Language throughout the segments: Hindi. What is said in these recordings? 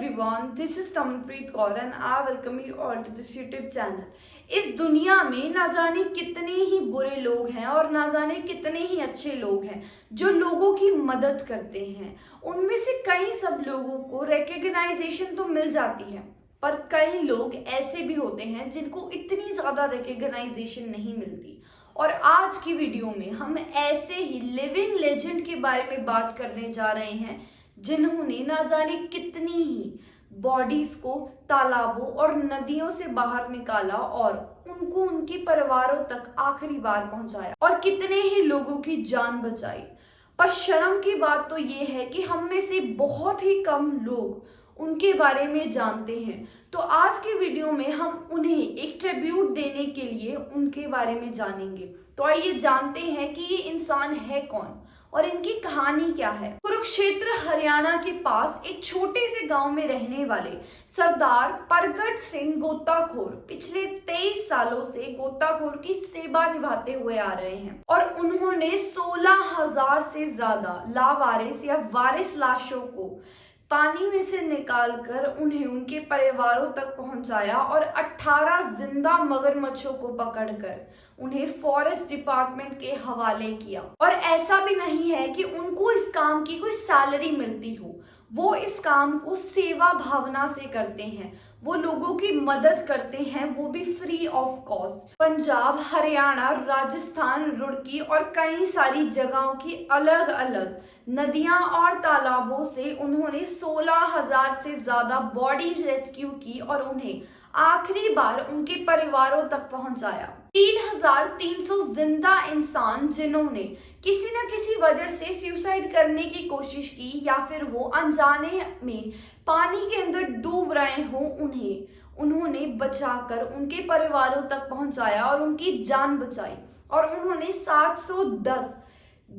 everyone, this is Tamanpreet Kaur and I welcome you all to this YouTube channel. इस दुनिया में ना जाने कितने ही बुरे लोग हैं और ना जाने कितने ही अच्छे लोग हैं जो लोगों की मदद करते हैं। उनमें से कई सब लोगों को रिकग्नाइजेशन तो मिल जाती है, पर कई लोग ऐसे भी होते हैं जिनको इतनी ज्यादा रिकग्नाइजेशन नहीं मिलती। और आज की वीडियो में हम ऐसे ही लिविंग लेजेंड के बारे में बात करने जा रहे हैं जिन्होंने ना जाने कितनी ही बॉडीज को तालाबों और नदियों से बाहर निकाला और उनको उनके परिवारों तक आखिरी बार पहुंचाया और कितने ही लोगों की जान बचाई। पर शर्म की बात तो ये है कि हम में से बहुत ही कम लोग उनके बारे में जानते हैं। तो आज की वीडियो में हम उन्हें एक ट्रिब्यूट देने के लिए उनके बारे में जानेंगे। तो आइए जानते हैं कि ये इंसान है कौन और इनकी कहानी क्या है। कुरुक्षेत्र हरियाणा के पास एक छोटे से गांव में रहने वाले सरदार परगट सिंह गोताखोर पिछले 23 सालों से गोताखोर की सेवा निभाते हुए आ रहे हैं और उन्होंने 16,000 से ज्यादा लावारिस या वारिस लाशों को पानी में से निकालकर उन्हें उनके परिवारों तक पहुंचाया और 18 जिंदा मगरमच्छों को पकड़कर उन्हें फॉरेस्ट डिपार्टमेंट के हवाले किया। और ऐसा भी नहीं है कि उनको इस काम की कोई सैलरी मिलती हो, वो इस काम को सेवा भावना से करते हैं। वो लोगों की मदद करते हैं, वो भी free of cost. Punjab, Haryana, Rajasthan, Roorkee और कई सारी जगहों की अलग अलग नदियां और तालाबों से उन्होंने 16,000 से ज्यादा बॉडी रेस्क्यू की और उन्हें आखिरी बार उनके परिवारों तक पहुंचाया। 3,300 जिंदा इंसान जिन्होंने किसी न किसी वजह से सुसाइड करने की कोशिश की या फिर वो अनजाने में पानी के अंदर डूब रहे हो, उन्होंने बचाकर उनके परिवारों तक पहुंचाया और उनकी जान बचाई। और उन्होंने 710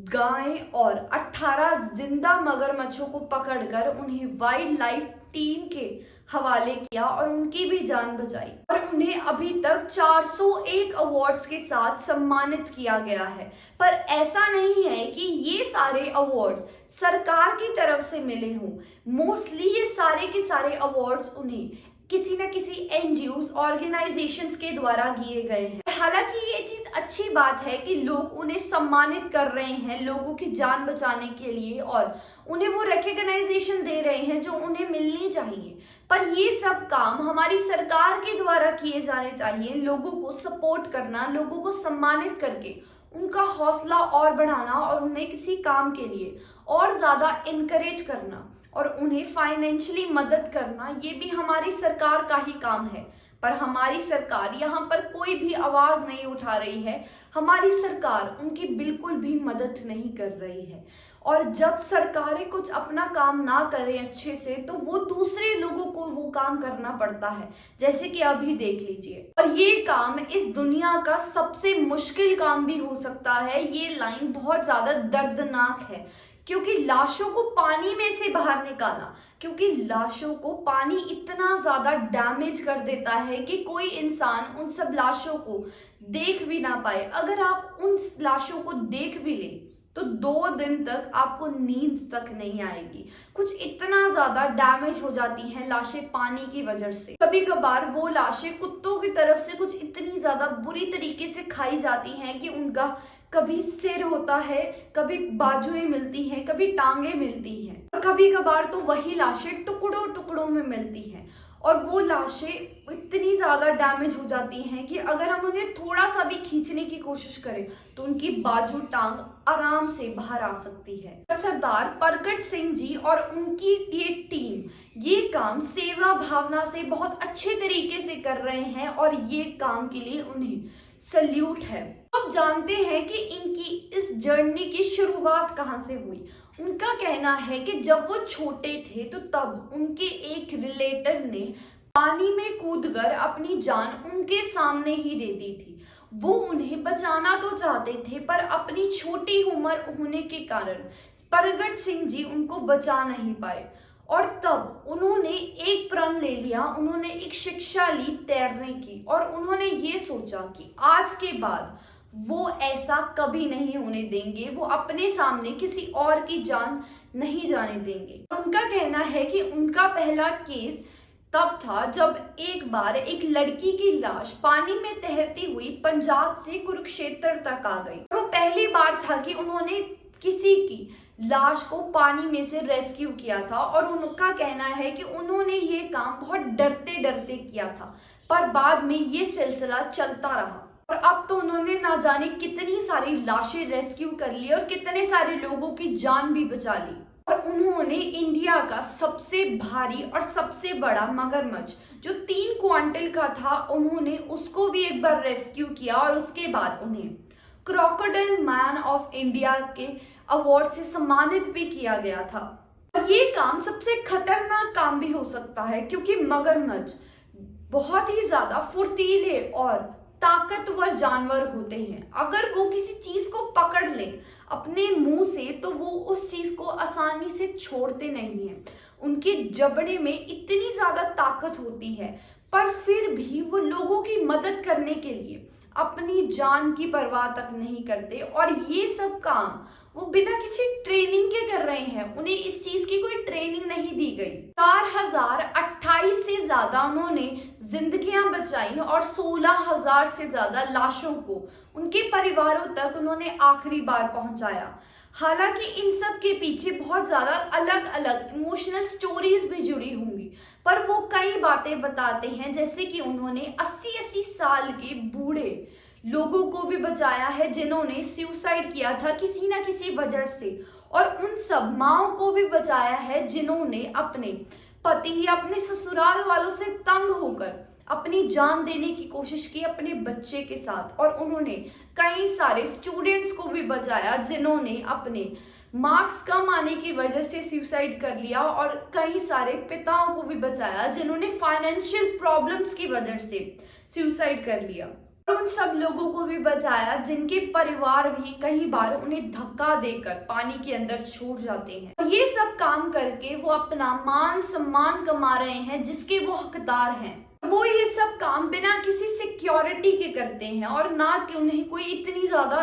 गायें और 18 जिंदा मगरमच्छों को पकड़कर उन्हें वाइल्ड लाइफ टीम के हवाले किया और उनकी भी जान बचाई। और उन्हें अभी तक 401 अवार्ड्स के साथ सम्मानित किया गया है। पर ऐसा नहीं है कि ये सारे अवार्ड्स सरकार की तरफ से मिले हों। मोस्टली ये सारे के सारे अवार्ड्स उन्हें किसी न किसी एनजीओ ऑर्गेनाइजेशंस के द्वारा दिए गए हैं। हालांकि ये चीज अच्छी बात है कि लोग उन्हें सम्मानित कर रहे हैं लोगों की जान बचाने के लिए और उन्हें वो रिकग्नाइजेशन दे रहे हैं जो उन्हें मिलनी चाहिए। पर ये सब काम हमारी सरकार के द्वारा किए जाने चाहिए। लोगों को सपोर्ट करना, लोगों को सम्मानित करके उनका हौसला और बढ़ाना और उन्हें किसी काम के लिए और ज्यादा इनकरेज करना और उन्हें फाइनेंशियली मदद करना, ये भी हमारी सरकार का ही काम है। पर हमारी सरकार यहाँ पर कोई भी आवाज नहीं उठा रही है। हमारी सरकार उनकी बिल्कुल भी मदद नहीं कर रही है। और जब सरकारें कुछ अपना काम ना करें अच्छे से तो वो दूसरे लोगों को वो काम करना पड़ता है, जैसे कि अभी देख लीजिए। और ये काम इस दुनिया का सबसे मुश्किल काम भी हो सकता है। ये लाइन बहुत ज्यादा दर्दनाक है क्योंकि लाशों को पानी में से बाहर निकाला, क्योंकि लाशों को पानी इतना ज्यादा डैमेज कर देता है कि कोई इंसान उन सब लाशों को देख भी ना पाए। अगर आप उन लाशों को देख भी ले तो 2 दिन तक आपको नींद तक नहीं आएगी। कुछ इतना ज्यादा डैमेज हो जाती हैं लाशें पानी की वजह से। कभी कभार वो लाशें कुत्तों की तरफ से कुछ इतनी ज्यादा बुरी तरीके से खाई जाती हैं कि उनका कभी सिर होता है, कभी बाजुएं मिलती हैं, कभी टांगे मिलती हैं और कभी कभार तो वही लाशें टुकड़ों टुकड़ों में मिलती हैं। और वो लाशें इतनी ज्यादा डैमेज हो जाती हैं कि अगर हम उन्हें थोड़ा सा भी खींचने की कोशिश करें तो उनकी बाजू टांग आराम से बाहर आ सकती है। सरदार परगट सिंह जी और उनकी ये टीम ये काम सेवा भावना से बहुत अच्छे तरीके से कर रहे हैं और ये काम के लिए उन्हें सल्यूट है। अब जानते हैं कि इनकी इस जर्नी की शुरुआत कहां से हुई। उनका कहना है कि जब वो छोटे थे तो तब उनके एक रिलेटिव ने पानी में कूदकर अपनी जान उनके सामने ही दे दी थी। वो उन्हें बचाना तो चाहते थे पर अपनी छोटी उम्र होने के कारण परगट सिंह जी उनको बचा नहीं पाए और तब उन्होंने एक प्रण ले लिया। उन्होंने एक शिक्षा ली तैरने की और उन्होंने ये सोचा कि आज के बाद वो ऐसा कभी नहीं होने देंगे। वो अपने सामने किसी और की जान नहीं जाने देंगे। उनका कहना है कि उनका पहला केस तब था जब एक बार एक लड़की की लाश पानी में तैरती हुई पंजाब से कुरुक्षेत्र तक आ गई। वो पहली बार था कि उन्होंने किसी की लाश को पानी में से रेस्क्यू किया था, और उनका कहना है कि उन्होंने ये काम बहुत डरते डरते किया था, पर बाद में ये सिलसिला चलता रहा और अब तो उन्होंने ना जाने कितनी सारी लाशें रेस्क्यू कर ली और कितने सारे लोगों की जान भी बचा ली। और उन्होंने इंडिया का सबसे भारी और सबसे बड़ा मगरमच्छ जो 3 क्वांटल का था, उन्होंने उसको भी एक बार रेस्क्यू किया और उसके बाद उन्हें क्रोकोडाइल मैन ऑफ इंडिया के अवार्ड से सम्मानित भी किया गया था। ये काम सबसे खतरनाक काम भी हो सकता है, क्योंकि मगरमच्छ बहुत ही ज्यादा फुर्तीले और ताकतवर जानवर होते हैं। अगर वो किसी चीज को पकड़ ले अपने मुंह से तो वो उस चीज को आसानी से छोड़ते नहीं हैं। उनके जबड़े में इतनी ज्यादा ताकत होती है, पर फिर भी वो लोगों की मदद करने के लिए अपनी जान की परवाह तक नहीं करते, और ये सब काम वो बिना किसी ट्रेनिंग के कर रहे हैं। उन्हें इस चीज की कोई ट्रेनिंग नहीं दी गई। 4028 से ज्यादा उन्होंने जिंदगियां बचाई और 16,000 से ज्यादा लाशों को उनके परिवारों तक उन्होंने आखिरी बार पहुंचाया। हालांकि इन सब के पीछे बहुत ज्यादा अलग अलग इमोशनल स्टोरीज भी जुड़ी होंगी, पर वो कई बातें बताते हैं, जैसे कि उन्होंने 80-80 साल के बूढ़े लोगों को भी बचाया है जिन्होंने सुसाइड किया था किसी ना किसी वजह से, और उन सब माओं को भी बचाया है जिन्होंने अपने पति या अपने ससुराल वालों से तंग होकर अपनी जान देने की कोशिश की अपने बच्चे के साथ। और उन्होंने कई सारे स्टूडेंट्स को भी बचाया जिन्होंने अपने मार्क्स कम आने की वजह से सुसाइड कर लिया, और कई सारे पिताओं को भी बचाया जिन्होंने फाइनेंशियल प्रॉब्लम्स की वजह से सुसाइड कर लिया, और उन सब लोगों को भी बचाया जिनके परिवार भी कई बार उन्हें धक्का देकर पानी के अंदर छोड़ जाते हैं। ये सब काम करके वो अपना मान सम्मान कमा रहे हैं जिसके वो हकदार हैं। वो ये सब काम बिना किसी सिक्योरिटी के करते हैं और ना कि उन्हें कोई इतनी ज्यादा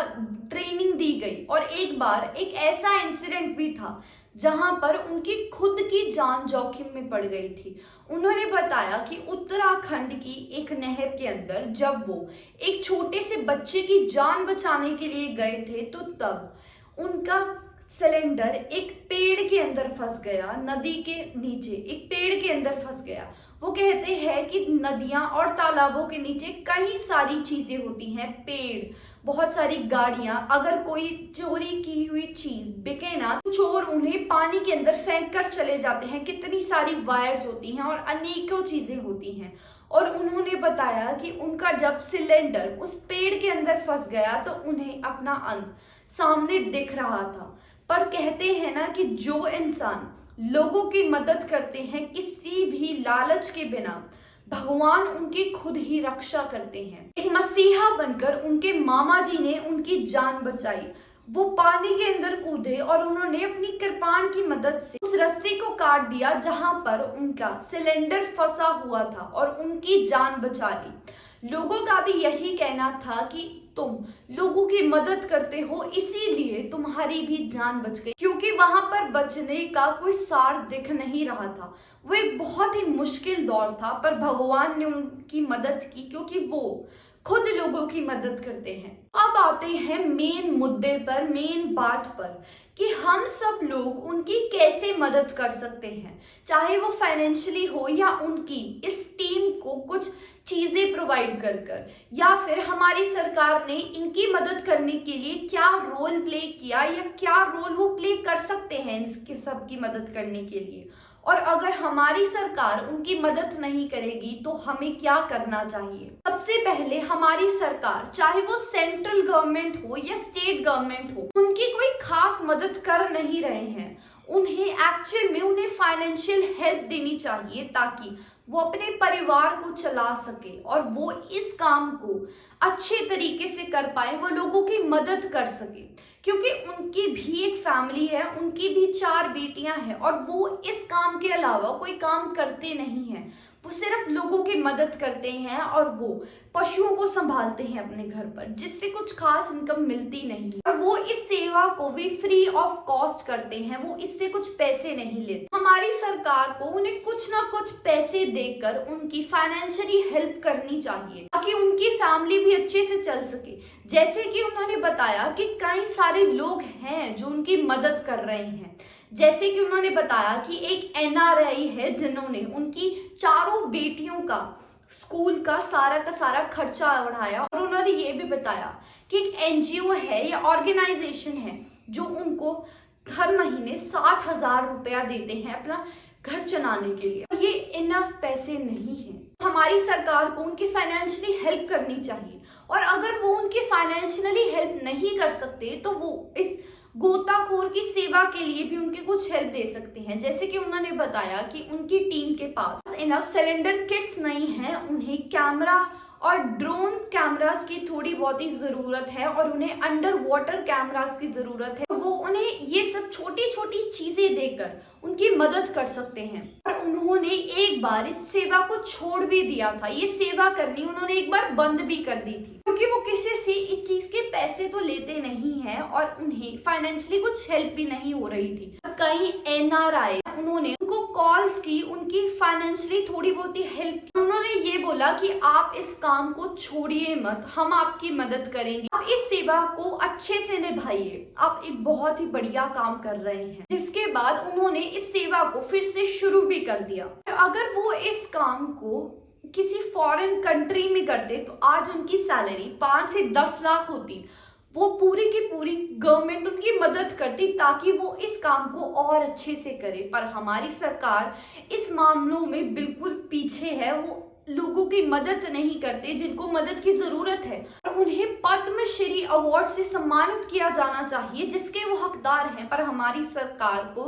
ट्रेनिंग दी गई। और एक बार एक ऐसा इंसिडेंट भी था जहां पर उनकी खुद की जान जोखिम में पड़ गई थी। उन्होंने बताया कि उत्तराखंड की एक नहर के अंदर जब वो एक छोटे से बच्चे की जान बचाने के लिए गए थे, तो तब उनका सिलेंडर एक पेड़ के अंदर फंस गया। नदी के नीचे एक पेड़ के अंदर फंस गया। वो कहते हैं कि नदियां और तालाबों के नीचे कई सारी चीजें होती हैं, पेड़, बहुत सारी गाड़ियां। अगर कोई चोरी की हुई चीज बिके ना तो चोर उन्हें पानी के अंदर फेंक कर चले जाते हैं। कितनी सारी वायर्स होती हैं और अनेकों चीजें होती हैं। और उन्होंने बताया कि उनका जब सिलेंडर उस पेड़ के अंदर फंस गया तो उन्हें अपना अंत सामने दिख रहा था। पर कहते हैं ना कि जो इंसान लोगों की मदद करते हैं किसी भी लालच के बिना, भगवान उनकी खुद ही रक्षा करते हैं। एक मसीहा बनकर उनके मामा जी ने उनकी जान बचाई। वो पानी के अंदर कूदे और उन्होंने अपनी कृपाण की मदद से उस रस्ते को काट दिया जहां पर उनका सिलेंडर फंसा हुआ था और उनकी जान बचा ली। लोगों का भी यही कहना था कि तुम लोगों की मदद करते हो इसीलिए तुम्हारी भी जान बच गई, क्योंकि वहां पर बचने का कोई सार दिख नहीं रहा था। वो एक बहुत ही मुश्किल दौर था, पर भगवान ने उनकी मदद की क्योंकि वो खुद लोगों की मदद करते हैं। अब आते हैं मेन मुद्दे पर, मेन बात पर, कि हम सब लोग उनकी कैसे मदद कर सकते हैं, चाहे वो फाइनेंशियली हो या उनकी इस टीम को कुछ चीजें प्रोवाइड कर कर, या फिर हमारी सरकार ने इनकी मदद करने के लिए क्या रोल प्ले किया या क्या रोल वो प्ले कर सकते हैं इसके सब की मदद करने के लिए। और अगर हमारी सरकार उनकी मदद नहीं करेगी तो हमें क्या करना चाहिए। सबसे पहले हमारी सरकार, चाहे वो सेंट्रल गवर्नमेंट हो या स्टेट गवर्नमेंट हो, उनकी कोई खास मदद कर नहीं रहे हैं। उन्हें एक्चुअल में उन्हें फाइनेंशियल हेल्प देनी चाहिए ताकि वो अपने परिवार को चला सके और वो इस काम को अच्छे तरीके से कर पाए, वो लोगों की मदद कर सके, क्योंकि उनकी भी एक फैमिली है, उनकी भी 4 बेटियां हैं और वो इस काम के अलावा कोई काम करते नहीं हैं। वो सिर्फ लोगों की मदद करते हैं और वो पशुओं को संभालते हैं अपने घर पर, जिससे कुछ खास इनकम मिलती नहीं है। और वो इस सेवा को भी फ्री ऑफ कॉस्ट करते हैं, वो इससे कुछ पैसे नहीं लेते। हमारी सरकार को उन्हें कुछ ना कुछ पैसे देकर उनकी फाइनेंशियली हेल्प करनी चाहिए, ताकि उनकी फैमिली भी अच्छे से चल सके। जैसे कि उन्होंने बताया कि कई सारे लोग हैं जो उनकी मदद कर रहे हैं। जैसे कि उन्होंने बताया कि एक एनआरआई है जिन्होंने उनकी 4 बेटियों का स्कूल का सारा खर्चा उठाया, और उन्होंने ये भी बताया कि एक एनजीओ है या ऑर्गेनाइजेशन है जो उनको हर महीने 60,000 रुपया देते हैं अपना घर चलाने के लिए। ये इनफ पैसे नहीं है। हमारी सरकार को उनकी फाइनेंशियली हेल्प करनी चाहिए, और अगर वो उनकी फाइनेंशियली हेल्प नहीं कर सकते तो वो इस गोताखोर की सेवा के लिए भी उनके कुछ हेल्प दे सकते हैं। जैसे कि उन्होंने बताया कि उनकी टीम के पास इनफ सिलेंडर किट्स नहीं है, उन्हें कैमरा और ड्रोन कैमरास की थोड़ी बहुत ही जरूरत है, और उन्हें अंडर वाटर कैमरास की जरूरत है। वो उन्हें ये सब छोटी छोटी चीजें देकर उनकी मदद कर सकते हैं। और उन्होंने एक बार इस सेवा को छोड़ भी दिया था, ये सेवा करनी उन्होंने एक बार बंद भी कर दी थी, क्योंकि वो किसी से इस चीज के पैसे तो लेते नहीं है और उन्हें फाइनेंशियली कुछ हेल्प भी नहीं हो रही थी। कई एनआरआई उन्होंने उनको कॉल्स की, उनकी फाइनेंशियली थोड़ी बहुत ही हेल्प की। उन्होंने ये बोला कि आप इस काम को छोड़िए मत, हम आपकी मदद करेंगे, आप इस सेवा को अच्छे से निभाइए, आप एक बहुत ही बढ़िया काम कर रहे हैं। जिसके बाद उन्होंने इस सेवा को फिर से शुरू भी कर दिया। अगर वो इस काम को किसी फॉरेन कंट्री में करते तो आज उनकी सैलरी 5 से 10 लाख होती। वो पूरी की पूरी गवर्नमेंट उनकी मदद करती ताकि वो इस काम को और अच्छे से करे। पर हमारी सरकार इस मामलों में बिल्कुल पीछे है, वो लोगों की मदद नहीं करते जिनको मदद की जरूरत है। और उन्हें पद्मश्री अवार्ड से सम्मानित किया जाना चाहिए जिसके वो हकदार हैं, पर हमारी सरकार को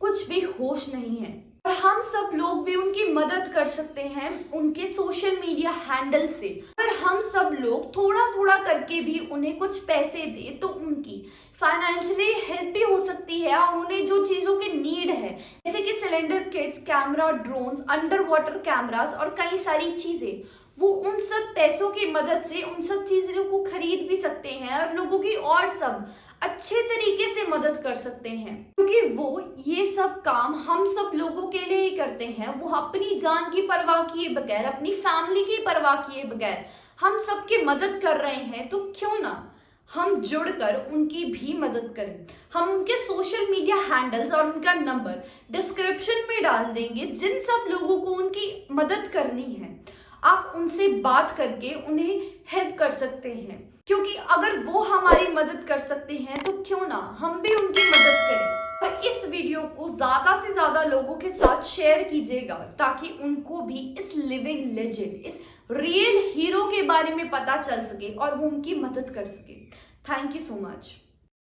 कुछ भी होश नहीं है। और हम सब लोग भी उनकी मदद कर सकते हैं उनके सोशल मीडिया हैंडल से। अगर हम सब लोग थोड़ा थोड़ा करके भी उन्हें कुछ पैसे दे तो उनकी फाइनेंशियली हेल्प भी हो सकती है, और उन्हें जो चीजों की नीड है जैसे कि cylinder kits, camera, drones, underwater cameras और कई सारी चीजें, वो उन सब पैसों की मदद से उन सब चीजों को खरीद भी सकते हैं और लोगों की और सब अच्छे तरीके से मदद कर सकते हैं। क्योंकि वो ये सब काम हम सब लोगों के लिए ही करते हैं। वो अपनी जान की परवाह किए बगैर, अपनी फैमिली की परवाह किए बगैर हम सबकी मदद कर रहे हैं, तो क्यों ना हम जुड़कर उनकी भी मदद करें। हम उनके सोशल मीडिया हैंडल्स और उनका नंबर डिस्क्रिप्शन में डाल देंगे। जिन सब लोगों को उनकी मदद करनी है आप उनसे बात करके उन्हें हेल्प कर सकते हैं, क्योंकि अगर वो हमारी मदद कर सकते हैं तो क्यों ना हम भी उनकी मदद करें। और इस वीडियो को ज्यादा से ज्यादा लोगों के साथ शेयर कीजिएगा ताकि उनको भी इस लिविंग लेजेंड, इस रियल हीरो के बारे में पता चल सके और वो उनकी मदद कर सके। Thank you so much.